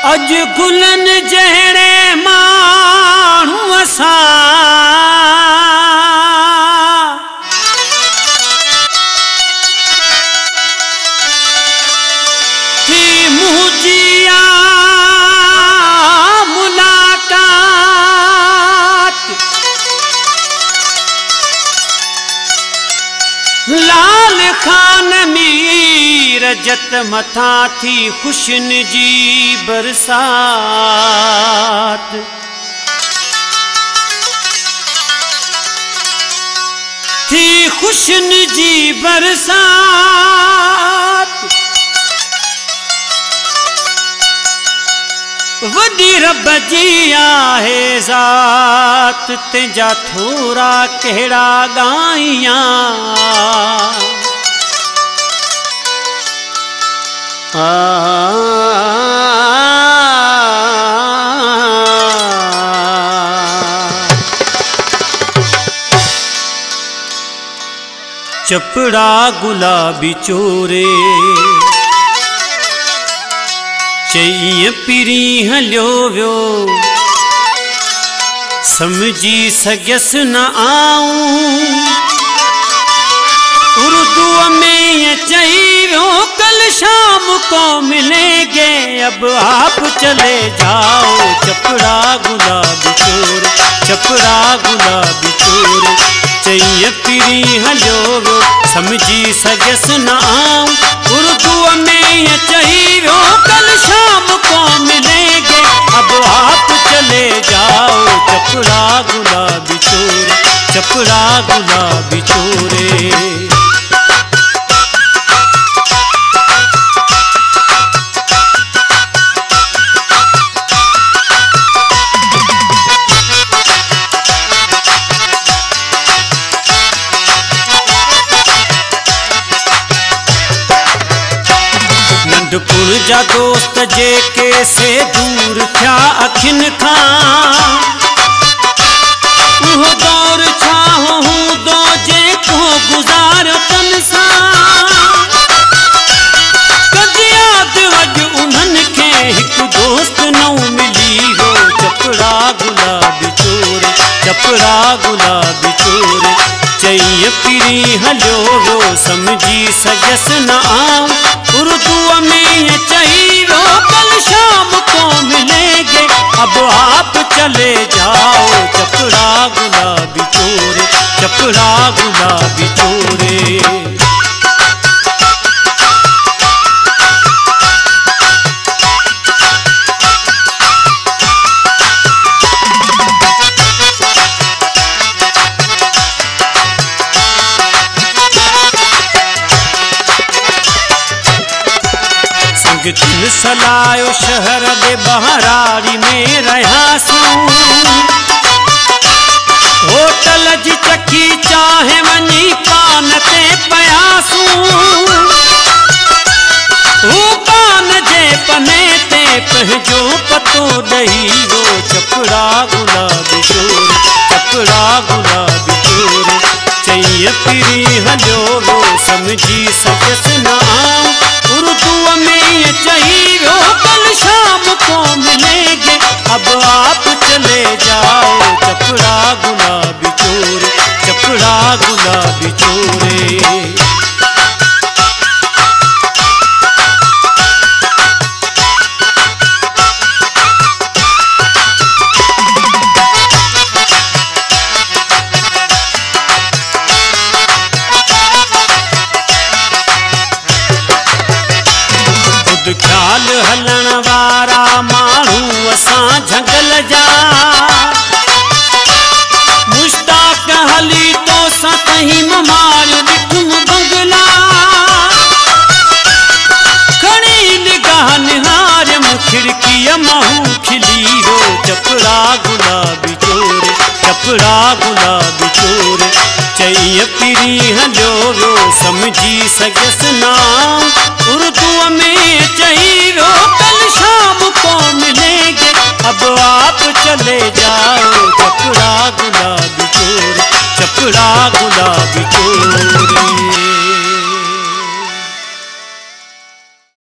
अज गुलन जहरे मानू असा थी मुझिया मुलाकात लाल खान मीर जत मथा थी खुशन जी बरसात थी खुशन जी बरसात वडी रब जी आहे ज़ात तेजा थोरा केड़ा गाइया चपड़ा गुलाबी चोरे चई पिरी हलियो वियो समझी सगस न आऊं उर्दू में ये चई वियो कल शाम को मिलेंगे अब आप चले जाओ चपड़ा गुलाबी चोर चपड़ा गुलाबी चोर चई पिरी हलियो वियो समझी सगस न आऊं उर्दू में ये चई वियो कल शाम को मिलेंगे अब आप चले जाओ चपड़ा गुलाबी चोर चपड़ा गुलाबी चोरे नंढपुर जा दोस्त जेके से दूर थिया अखिन खां उहो दौर छा हूंदो जेको गुज़ारियो तन सां कद यादि अॼु उन्हनि खे हिकु दोस्त नओं मिली हो चपड़ा गुलाबी चोर चपड़ा गुलाबी चोर चई पिरी हलियो वियो समझी सगस न आऊं उर्दू में ये चई वियो कल शाम को मिलेंगे अब आप चले जाओ चपड़ा गुलाबी चोर चपड़ा गुलाबी चोरे तिन सलायो शहर दे बहरारी में रहासूं होटल जी चकी चाहे वनी पान ते पयासूं हू पान जे पने ते पंहिंजो पतो ॾेई वो चपड़ा गुलाबी चोर चपड़ा गुलाबी चोर चई पिरी हलियो वो समझी सगस न आऊं उर्दू में ये चई वियो कल शाम को मिलेंगे अब आप चले जाओ चपड़ा गुलाबी चोर चपड़ा गुलाबी चोरे ख्याल हलण वारा माण्हू असां झंगल जा मुश्ताक हली तो सतही मार ॾिठुम बंगला खणी निगाह निहारम खिड़कीअ मां खिली हो चपड़ा गुलाबी चोर चपड़ा गुलाबी चोर चई पिरी हलियो वियो समझी सगस न आऊं उर्दू में चई वियो कल शाम को मिलेंगे अब आप चले जाओ चपड़ा गुलाबी चोर चपड़ा गुलाबी चोर